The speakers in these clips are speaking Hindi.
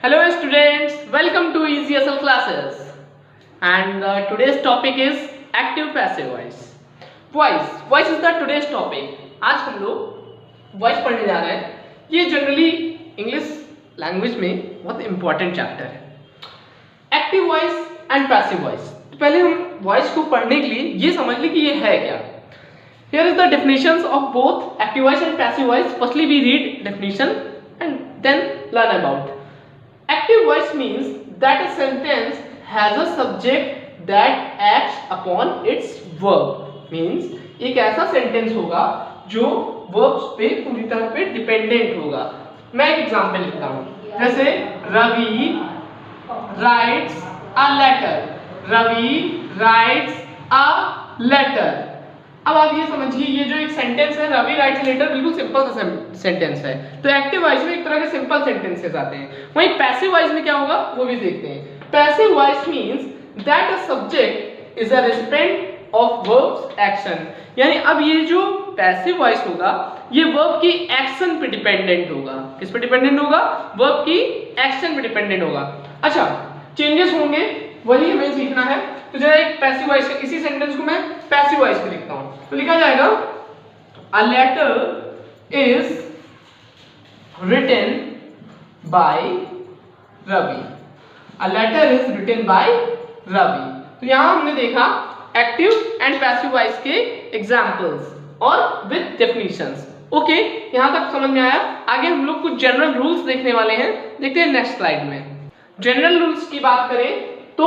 Hello students, welcome to EasySL classes and today's topic is active passive voice. Voice is the today's topic. आज हम लोग voice पढ़ने जा रहे हैं. ये जनरली इंग्लिश लैंग्वेज में बहुत इंपॉर्टेंट चैप्टर है. Active voice and passive voice. पहले हम वॉइस को पढ़ने के लिए ये समझ लें कि ये है क्या. Here is the definitions of both active voice and passive voice. Firstly we read definition and then learn about. Active voice means that a sentence has a subject that acts upon its verb. Means एक ऐसा सेंटेंस होगा जो वर्ब्स पे पूरी तरह पे डिपेंडेंट होगा. मैं एक एग्जांपल लिखता हूँ, जैसे Ravi writes a letter. Ravi writes a letter. अब आप ये समझिए, ये जो एक सेंटेंस है रवि राइट्स लेटर, बिल्कुल सिंपल सा सेंटेंस है. तो एक्टिव वॉइस में एक तरह के सिंपल सेंटेंसेस आते हैं. वहीं पैसिव वॉइस में क्या होगा वो भी देखते हैं. Passive voice means that a subject is a recipient of verbs action. यानी अब ये जो पैसिव वॉइस होगा ये वर्ब की एक्शन पे डिपेंडेंट होगा. किस पे डिपेंडेंट होगा? वर्ब की एक्शन पे डिपेंडेंट होगा. अच्छा, चेंजेस होंगे वही हमें सीखना है. तो जरा एक पैसिव वॉइस का, इसी सेंटेंस को मैं पैसिव वॉइस में लिखता हूं. तो लिखा जाएगा a letter is written by Ravi. A letter is written by Ravi. तो यहां हमने देखा एक्टिव एंड पैसिव वॉइस के एग्जांपल्स और विद डेफिनेशंस. ओके, यहां तक समझ में आया. आगे हम लोग कुछ जनरल रूल्स देखने वाले हैं. देखते हैं नेक्स्ट स्लाइड में. जनरल रूल्स की बात करें तो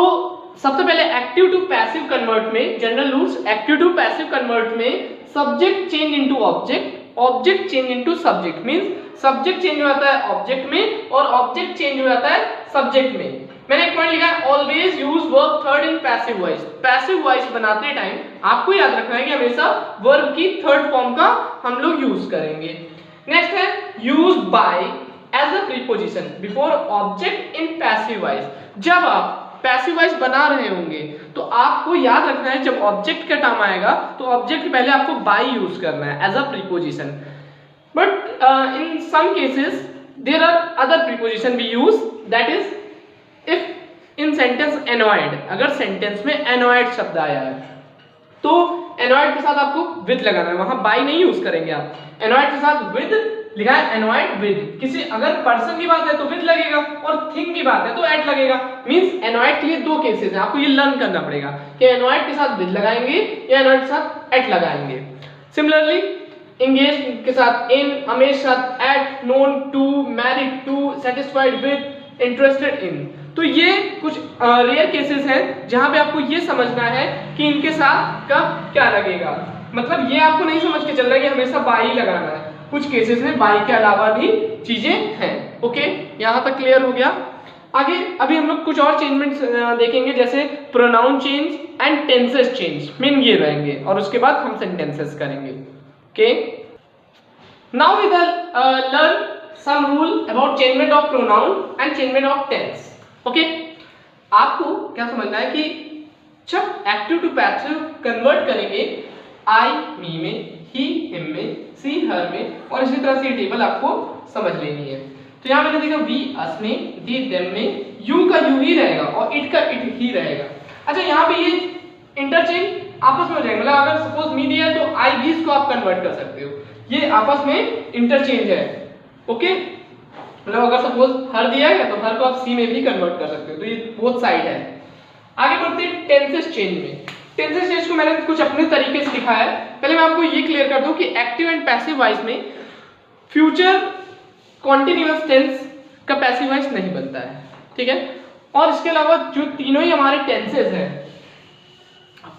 सबसे पहले एक्टिव टू पैसिव कन्वर्ट में general rules. Active to passive convert में subject change into object, object change into subject. Means subject change हो जाता है ऑब्जेक्ट में और ऑब्जेक्ट चेंज हो जाता है सब्जेक्ट में. मैंने एक पॉइंट लिखा है, always use verb third in passive voice. Passive voice बनाते टाइम आपको याद रखना है कि हमेशा वर्ब की थर्ड फॉर्म का हम लोग यूज करेंगे. नेक्स्ट है use by as a preposition before object in passive voice. जब आप पैसिव वॉइस बना रहे होंगे तो आपको याद रखना है जब ऑब्जेक्ट का टाइम आएगा तो ऑब्जेक्ट पहले आपको बाय यूज करना है as a preposition. But in some cases there are other preposition we use, that is if in sentence annoyed. अगर सेंटेंस में एनॉयड शब्द आया है तो एनॉयड के साथ आपको विद लगाना है, वहां बाय नहीं यूज करेंगे आप. एनॉयड के साथ विद लिखा है, एनॉयड विद. किसी अगर पर्सन की बात है तो विद लगेगा और थिंग की बात है तो एट लगेगा. मींस एनॉयड के लिए दो केसेस हैं, आपको ये लर्न करना पड़ेगा कि एनॉयड के साथ विद लगाएंगे या एनॉयड के साथ एट लगाएंगे. सिमिलरली एंगेज के साथ इन, अमेज के साथ at, known to, married to, satisfied with, interested in. तो ये कुछ रेयर केसेस हैं जहां पे आपको ये समझना है कि इनके साथ कब क्या लगेगा. मतलब ये आपको नहीं समझ के चल रहा है कि हमेशा बाय ही लगाना है. कुछ केसेस में बाय के अलावा भी चीजें हैं. ओके, यहां तक क्लियर हो गया. आगे अभी हम लोग कुछ और चेंजमेंट्स देखेंगे, जैसे pronoun change and tenses change. Main ये रहेंगे और उसके बाद हम सेंटेंसेस करेंगे. Okay, now we learn some rule about changement of pronoun and changement of tense. Okay, आपको क्या समझना है कि जब एक्टिव टू पैसिव कन्वर्ट करेंगे आई मी में, ही हिम में, सी हर में और इसी तरह से टेबल आपको समझ लेनी है. तो यहाँ मैंने देखा वी अस में, दी देम में, यू का यू ही रहेगा और इट का इट ही रहेगा. अच्छा, यहाँ पे ये इंटरचेंज आपस में हो जाएगा. मतलब अगर सपोज मी दिया तो आई बीस को आप कन्वर्ट कर सकते हो. ये आपस में इंटरचेंज है. ओके, मतलब अगर सपोज हर दिया है तो हर को आप सी में भी कन्वर्ट कर सकते हो. तो ये बोथ साइड है. आगे बढ़ते हैं टेंसेस चेंज में. टेंसेस चेंज को मैंने कुछ अपने तरीके से लिखा है. पहले मैं आपको ये क्लियर कर दूं कि एक्टिव एंड पैसिव वॉइस में फ्यूचर कॉन्टिन्यूअस टेंस का पैसिव वॉइस नहीं बनता है. ठीक है, और इसके अलावा जो तीनों ही हमारे टेंसेस हैं,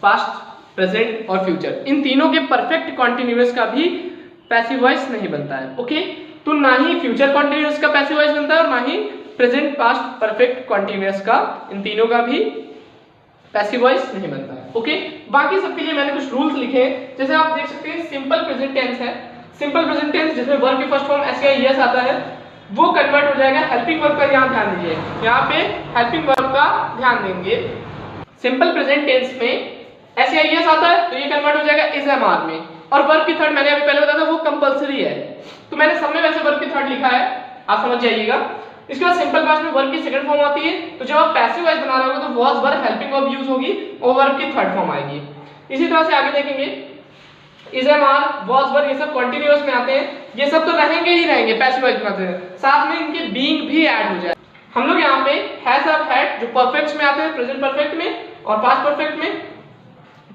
पास्ट, प्रेजेंट और फ्यूचर, इन तीनों के परफेक्ट कॉन्टिन्यूअस का भी पैसिव वॉइस नहीं बनता है. ओके, तो ना ही फ्यूचर कॉन्टिन्यूअस का पैसिव वॉइस बनता है और ना ही प्रेजेंट, पास्ट, परफेक्ट कॉन्टिन्यूअस का, इन तीनों का भी पैसिव वॉइस नहीं बनता है. ओके, बाकी सबके लिए मैंने कुछ रूल्स लिखे हैं. जैसे आप देख सकते हैं सिंपल प्रेजेंट टेंस है. सिंपल प्रेजेंट टेंस जिसमें वर्ब की फर्स्ट फॉर्म एस या एस आता है वो कन्वर्ट हो जाएगा हेल्पिंग वर्ब का. यहाँ ध्यान दीजिए, यहाँ पे हेल्पिंग वर्ब का ध्यान देंगे. सिंपल प्रेजेंट टेंस में एस या एस आता है तो ये कन्वर्ट हो जाएगा इज एम आर में. और वर्ब की थर्ड मैंने अभी पहले बताया था वो कंपलसरी है. तो मैंने सब में वैसे वर्ब की थर्ड लिखा है, आप समझ जाइएगा. इसके बाद सिंपल पास्ट में वर्ब की सेकंड फॉर्म आती है, तो जब आप पैसिव वॉइस बना रहे होगे तो was verb helping verb use होगी और वर्ब की थर्ड फॉर्म आएगी। इसी तरह से आगे देखेंगे is am are was verb ये सब कंटीन्यूअस में आते हैं, ये सब तो रहेंगे ही रहेंगे पैसिव वॉइस बनाते हैं, साथ में इनके बीइंग भी ऐड हो जाए। हम लोग यहाँ पे हैज हैव हैड जो परफेक्ट्स में आते हैं प्रेजेंट परफेक्ट में और पास्ट परफेक्ट में,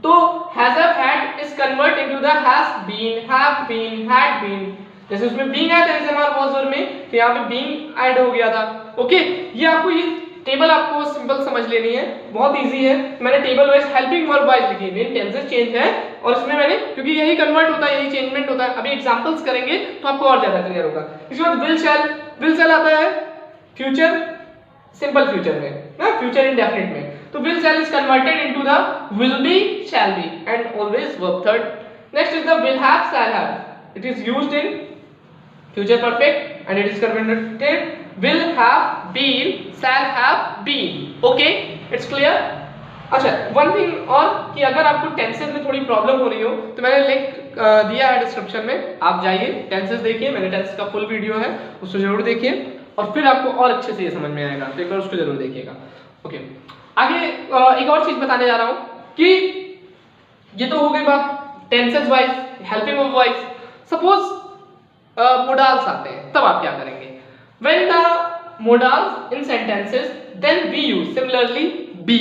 तो has have had is convert into the has been, have been, had been, जैसे उसमें बीइंग आया था is am are was verb में, तो यहाँ पे बीइंग ऐड हो गया था। ओके, ये आपको ये टेबल आपको सिंपल समझ लेनी है, बहुत इजी है। मैंने table wise helping verb wise लिखी है, टेंसेस चेंज है और इसमें मैंने क्योंकि यही कन्वर्ट होता है, यही चेंजमेंट होता है। अभी एग्जांपल्स करेंगे तो आपको और ज्यादा क्लियर होगा। इसके बाद विल शैल आता है फ्यूचर सिंपल फ्यूचर में ना, फ्यूचर इंडेफिनिट में, तो will shell is converted into the will be, shall be and always verb third. Next is the will have, shall have, it is used in future perfect and it is converted will have been, shall have been. Okay, it's clear? अच्छा, वन थिंग और कि अगर आपको टेंसेस में थोड़ी प्रॉब्लम हो रही हो तो मैंने लिंक दिया है डिस्क्रिप्शन में, आप जाइए टेंसेस देखिए, मैंने टेंसेस का फुल वीडियो है उसको जरूर देखिए और फिर आपको और अच्छे से ये समझ में आएगा, तो एक बार उसको जरूर देखिएगा। ओके, आगे एक और चीज बताने जा रहा हूँ कि ये तो हो गई बात tenses wise, helping verb wise. Suppose modals आते हैं, तब आप क्या करेंगे? When the modals in sentences, then we use similarly be,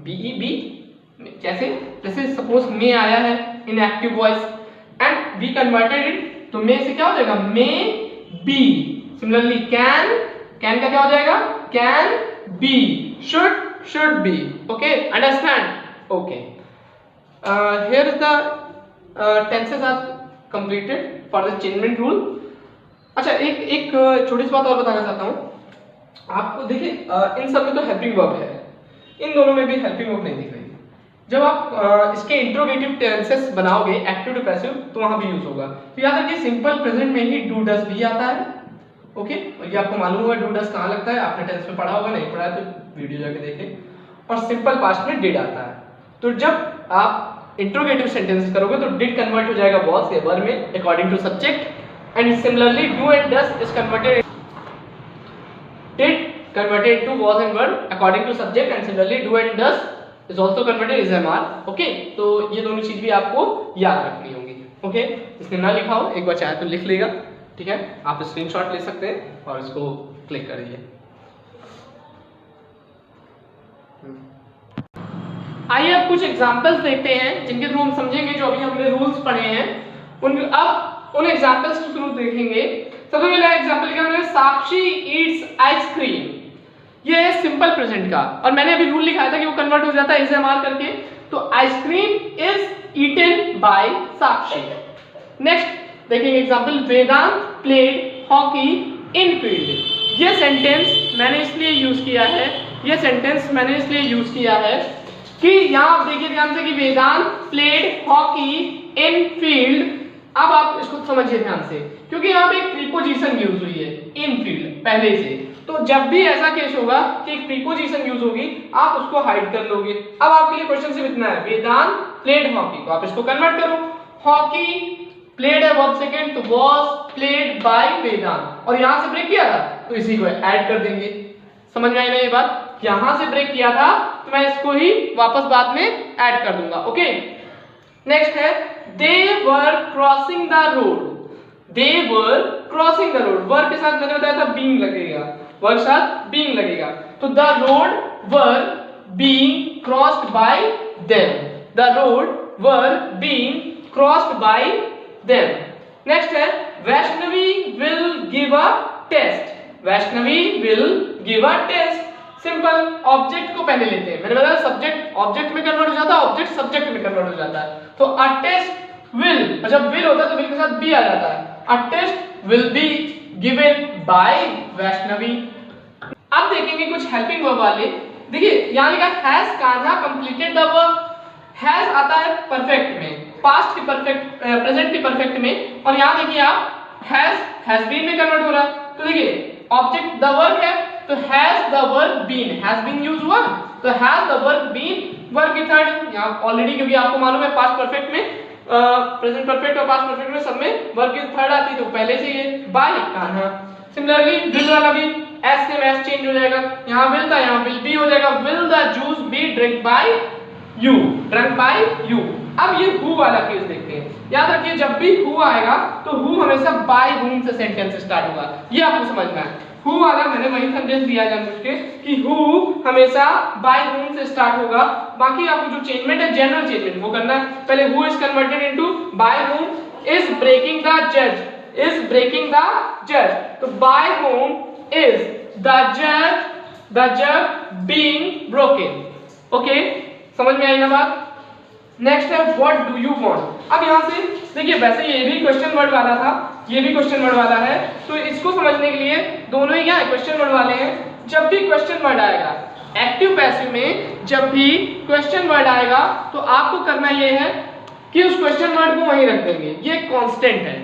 be, जैसे सपोज मे आया है in active voice and we converted it, तो मे से क्या हो जाएगा? may be. Similarly can का क्या हो जाएगा? can be. should be. Okay, understand? Okay. Here is the tenses are completed for the changement rule. अच्छा, एक छोटी सी बात और बताना चाहता हूँ आपको। देखिए इन सब में तो हेल्पिंग वर्ब है, इन दोनों में भी हेल्पिंग वर्ब नहीं दिख रही। जब आप इसके इंट्रोगेटिव टेंसेस बनाओगे एक्टिव टू पैसिव तो वहां भी यूज होगा। तो याद रखिए सिंपल प्रेजेंट में ही डू डस भी आता है। ओके, और ये आपको मालूम होगा डू डस कहाँ लगता है, आपने टेंस में पढ़ा होगा, नहीं पढ़ा है तो वीडियो जाके देखें। और सिंपल पास्ट में डिड आता है। तो जब आप इंट्रोगेटिव सेंटेंस करोगे तो डिड कन्वर्ट हो जाएगा was या were में according to subject, and similarly do and does is converted, did converted to was and were according to subject, and similarly do and does is also converted is am are. Okay, तो ये दोनों चीज भी आपको याद रखनी होंगी। ओके, इसने ना लिखा हो एक बार चाहे तो लिख लेगा, ठीक है, आप स्क्रीनशॉट ले सकते हैं और इसको क्लिक कर दीजिए। आइए अब कुछ एग्जांपल्स देखते हैं जिनके थ्रू हम समझेंगे जो अभी हमने रूल्स पढ़े हैं, अब उन एग्जांपल्स के थ्रू देखेंगे। सबसे पहला एग्जांपल लिखा मैंने, साक्षी ईट्स आइसक्रीम। ये है सिंपल प्रेजेंट का, और मैंने अभी रूल लिखा था कि वो कन्वर्ट हो जाता है इज एम आर करके, तो ice cream is eaten by Sakshi. Next देखेंगे example, Vedant played hockey in field. ये सेंटेंस मैंने इसलिए यूज किया है, कि यहाँ आप देखिए ध्यान से कि वेदांत प्लेड हॉकी इन फील्ड। अब आप इसको समझिए ध्यान से, क्योंकि यहाँ पे एक प्रीपोजिशन यूज हुई है इन फील्ड पहले से, तो जब भी ऐसा केस होगा कि एक प्रीपोजिशन यूज होगी आप उसको हाइड कर लोगे। अब आपके लिए क्वेश्चन सिर्फ इतना है, वेदांत प्लेड हॉकी, तो आप इसको कन्वर्ट करो, हॉकी प्लेड है वर्ब सेकंड, तो वाज प्लेड बाय वेदांत, और यहाँ से ब्रेक किया था तो इसी को ऐड कर देंगे। समझ में आई ना ये बात? यहां से ब्रेक किया था तो मैं इसको ही वापस बाद में ऐड कर दूंगा। ओके, नेक्स्ट है, they were crossing the road. They were crossing the road, verb के साथ मैंने बताया था बीइंग लगेगा, वर्ब के साथ बीइंग लगेगा, तो the road were being crossed by them. The road were being crossed by them. Next है, Vaishnavi will give a test. Vaishnavi will give a test. Simple, object को पहले लेते हैं, मैंने बताया सब्जेक्ट ऑब्जेक्ट में कन्वर्ट हो जाता है, ऑब्जेक्ट सब्जेक्ट में कन्वर्ट हो जाता है, तो अ टेस्ट विल, जब विल होता है तो विल के साथ बी आ जाता है, a test will be given by Vaishnavi. अब देखेंगे कुछ हेल्पिंग वर्ब वाले। देखिए यहाँ लिखा has Kanha completed the work. Has आता है परफेक्ट में, पास्ट के परफेक्ट, प्रेजेंट के परफेक्ट में, और यहाँ देखिए आप हैज बीन में कन्वर्ट हो रहा है, तो देखिए ऑब्जेक्ट द वर्क है तो has the work been, has been use हुआ, तो has the work been verb की थर्ड यहाँ ऑलरेडी, क्योंकि आपको मालूम है पास्ट परफेक्ट में, प्रेजेंट परफेक्ट और पास्ट परफेक्ट में सब में वर्ब की थर्ड आती है, तो पहले से ये बाय कान्हा। सिमिलरली विल वाला भी एस से एस चेंज हो जाएगा, यहाँ विल था यहाँ विल बी हो जाएगा, will the juice be drink by you, drunk by you. अब ये हु वाला केस देखते हैं। याद रखिए जब भी हु आएगा तो हु हमेशा बाय हुम से सेंटेंस स्टार्ट होगा, ये आपको समझना है। हु वाला मैंने वही सेंटेंस दिया जानबूझ के कि हु हमेशा बाय हुम से स्टार्ट होगा, बाकी आपको जो चेंजमेंट है जनरल चेंजमेंट वो करना है। पहले who is converted into by whom is breaking the जज, इज ब्रेकिंग द जज, तो बाय हुम इज द जज बीइंग ब्रोकन। ओके, समझ में आई ना बात। नेक्स्ट है व्हाट डू यू वांट। अब यहाँ से देखिए वैसे ये भी क्वेश्चन वर्ड वाला था, ये भी क्वेश्चन वर्ड वाला है, तो इसको समझने के लिए दोनों ही क्या है क्वेश्चन वर्ड वाले हैं। जब भी क्वेश्चन वर्ड आएगा एक्टिव पैसिव में, जब भी क्वेश्चन वर्ड आएगा तो आपको करना ये है कि उस क्वेश्चन वर्ड को वहीं रख देंगे, ये कांस्टेंट है,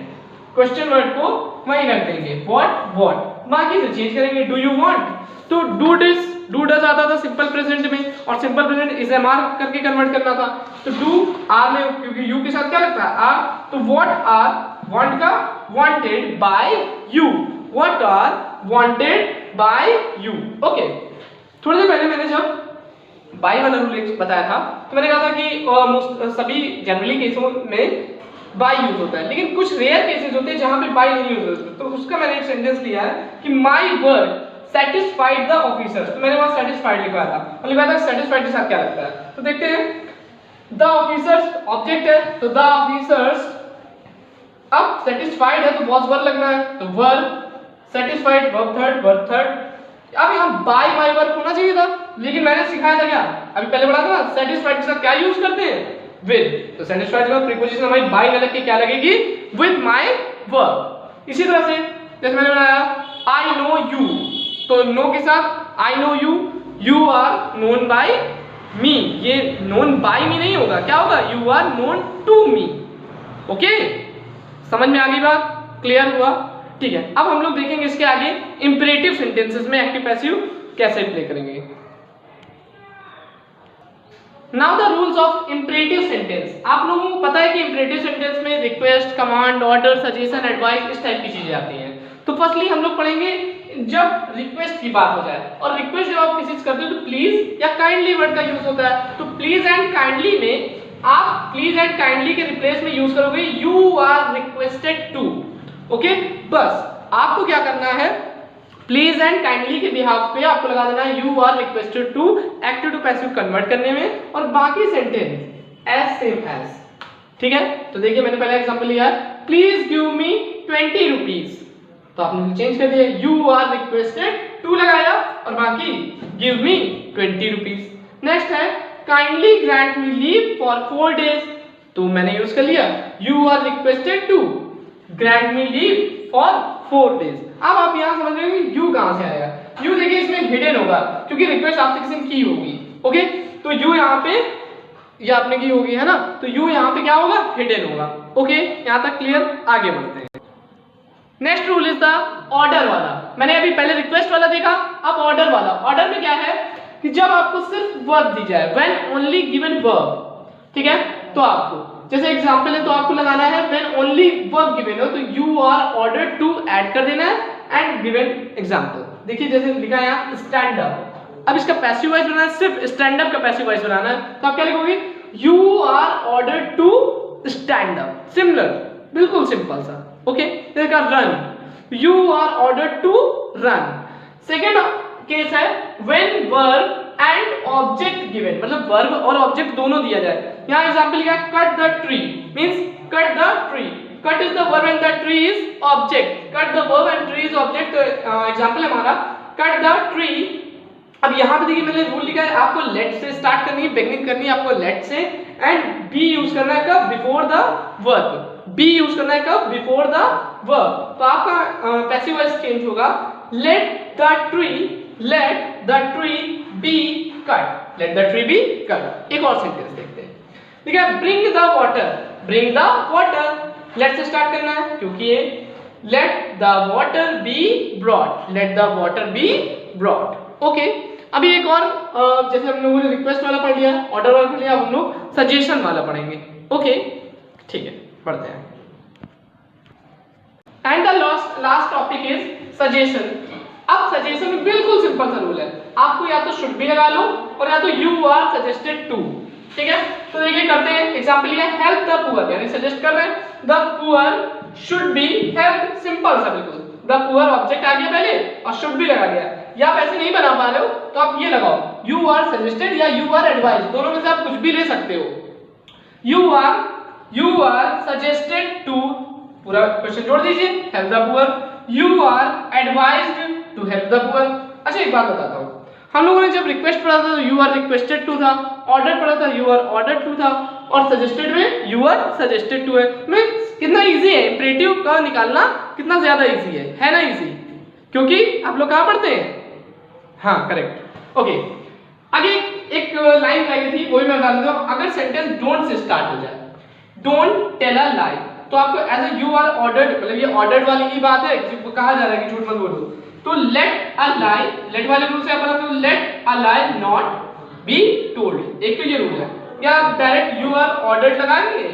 क्वेश्चन वर्ड को वहीं रख देंगे व्हाट, बाकी से चेंज करेंगे। डू यू वांट, तो डू डज आता था सिंपल प्रेजेंट में, और simple present is am are करके कन्वर्ट करना था, तो डू आर में क्योंकि यू के साथ क्या लगता है आर, तो व्हाट आर वांट का wanted by you, what are wanted by you. Okay, थोड़ी देर पहले मैंने जब बाय वाला रूल बताया था तो मैंने कहा था कि सभी जनरली केसों में बाय यूज होता है, लेकिन कुछ रेयर केसेस होते हैं जहां पे बाय नहीं यूज होता, तो उसका मैंने एक सेंटेंस लिया है कि my work satisfied the officers, तो मैंने वहां satisfied लिखा था और लिखा था satisfied के साथ क्या लगता है, तो देखते हैं। the officers ऑब्जेक्ट है, तो the officers, अब satisfied है तो was verb लगना है, तो verb satisfied verb third। अब यहाँ by वर्ब होना चाहिए था, लेकिन मैंने सिखाया था क्या अभी पहले पढ़ा था ना, satisfied के साथ क्या यूज करते हैं with, तो satisfied के बाद प्रीपोजिशन हमारी by न लग के क्या लगेगी with my verb। इसी तरह से जैसे मैंने बनाया I know you, तो नो के साथ I know you, you are known by me, ये नोन बाय मी नहीं होगा, क्या होगा you are known to me. Okay, समझ में आ गई बात, क्लियर हुआ, ठीक है। अब हम लोग देखेंगे इसके आगे इंपरेटिव सेंटेंसेस में एक्टिव पैसिव कैसे प्ले करेंगे। Now the rules of imperative sentence. आप लोगों को पता है कि इंपरेटिव सेंटेंस में request, command, order, suggestion, advice इस टाइप की चीजें आती हैं। तो फर्स्टली हम लोग पढ़ेंगे जब रिक्वेस्ट की बात हो जाए, और रिक्वेस्ट जब आप किसी से करते हो तो प्लीज या काइंडली वर्ड का यूज होता है, तो प्लीज एंड काइंडली में आप प्लीज एंड काइंडली के रिप्लेस में यूज करोगे you are requested to. Okay, बस आपको क्या करना है, प्लीज एंड काइंडली के बिहाफ पे आपको लगा देना है you are requested to active to passive convert करने में, और बाकी सेंटेंस एज सेम एज। ठीक है, तो देखिए मैंने पहला एग्जांपल लिया है, प्लीज गिव मी 20 रुपीज, तो आपने चेंज कर दिया यू आर रिक्वेस्टेड टू लगाया और बाकी गिव मी 20 रुपीज। नेक्स्ट है kindly grant me leave for 4 days, तो मैंने यूज कर लिया you are requested to grant me leave for 4 days. अब आप यहां समझ रहे हो यू कहां से आएगा, यू देखिए इसमें हिडन होगा क्योंकि रिक्वेस्ट आपसे किसी ने की होगी। ओके, तो यू यहां पे ये आपने की होगी है ना, तो यू यहां पे क्या होगा हिडन होगा। ओके, यहां तक क्लियर, आगे बढ़ते हैं। Next rule is the order वाला। मैंने अभी पहले रिक्वेस्ट वाला देखा, अब ऑर्डर वाला। ऑर्डर में क्या है कि जब आपको सिर्फ वर्ब दी जाए, व्हेन ओनली गिवन वर्ब, ठीक है, तो आपको जैसे एग्जांपल है तो आपको लगाना है व्हेन ओनली वर्ब गिवन हो तो you are ordered to add कर देना है एंड गिवन एग्जांपल। देखिए जैसे लिखा है यहाँ स्टैंड अप, अब इसका पैसिव वॉइस बनाना है, सिर्फ स्टैंड अप का पैसिव वॉइस बनाना है, तो आप क्या लिखोगे you are ordered to stand up. Similar, बिल्कुल सिंपल सा। ओके, देखा run, you are ordered to run. Second case है when verb and object given, मतलब वर्ब और ऑब्जेक्ट दोनों दिया जाए। यहाँ एग्जांपल लिखा cut the tree, means cut the tree, cut is the verb and the tree is object, cut the verb and tree is object. Example है हमारा कट द ट्री। अब यहाँ पे देखिए मैंने रूल लिखा है आपको लेट से स्टार्ट करनी है, बिगनिंग करनी है आपको लेट से, एंड बी यूज करना है कब, before the verb, be use करना है कब, बिफोर द वर्ब। तो आपका पैसिव वॉइस चेंज होगा let the tree be cut, let the tree be cut. एक और सेंटेंस देखते हैं, ठीक है, ब्रिंग द वाटर, लेट से स्टार्ट करना है क्योंकि ये let the water be brought, let the water be brought. Okay, अभी एक और जैसे हम लोगों ने रिक्वेस्ट वाला पढ़ लिया, ऑर्डर वाला पढ़ लिया, हम लोग सजेशन वाला पढ़ेंगे। ओके, ठीक है, पढ़ते हैं। And the last topic is suggestion. अब सजेशन में सिंपल सा रूल है, आपको या तो शुड बी लगा लो और या तो यू आर सजेस्टेड टू, ठीक है। तो देखिए करते हैं एग्जांपल लिया, हेल्प द पुअर, यानी सजेस्ट कर रहे हैं the poor should be help, simple सा बिल्कुल, द पुअर ऑब्जेक्ट आ गया पहले और शुड बी लगा गया। या आप ऐसे नहीं बना पा रहे हो तो आप ये लगाओ, यू आर सजेस्टेड या यू आर एडवाइज, दोनों में से आप कुछ भी ले सकते हो। यू आर सजेस्टेड टू, पूरा क्वेश्चन जोड़ दीजिए, help the poor, you are advised to help the poor. अच्छा एक बात बताता हूँ, हम लोगों ने जब रिक्वेस्ट पढ़ा था तो यू आर रिक्वेस्टेड टू था, ऑर्डर पढ़ा था यू आर ऑर्डर्ड टू था, और सजेस्टेड में यू आर सजेस्टेड टू है। मैं कितना इजी है इंपरेटिव का निकालना, कितना ज्यादा इजी है ना इजी, क्योंकि आप लोग कहाँ पढ़ते हैं, हाँ करेक्ट। ओके आगे एक लाइन लगी थी वो भी मैं बता देता हूँ, अगर सेंटेंस डोंट से स्टार्ट हो जाए, डोंट टेल अ लाई, तो आपको as a you are ordered, मतलब ये ऑर्डर्ड वाली की बात है, कहा जा रहा है कि झूठ मत बोलो, तो लेट अ लाई, लेट वाले रूल से आप बोला तो let a lie not be told, एक तो ये रूल है, या आप डायरेक्ट यू आर ऑर्डर्ड लगाएंगे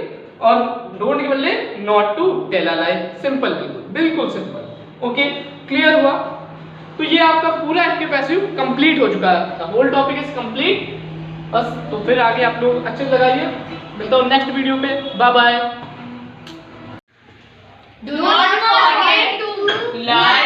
और डोंट के बदले not to tell a lie, simple, बिल्कुल सिंपल। ओके क्लियर हुआ? तो ये आपका पूरा एक्टिव पैसिव कंप्लीट हो चुका है, the whole topic is complete बस। तो फिर आगे आप लोग अच्छे से लगाइए, मिलता हूँ नेक्स्ट वीडियो पे, bye bye. Do not forget to like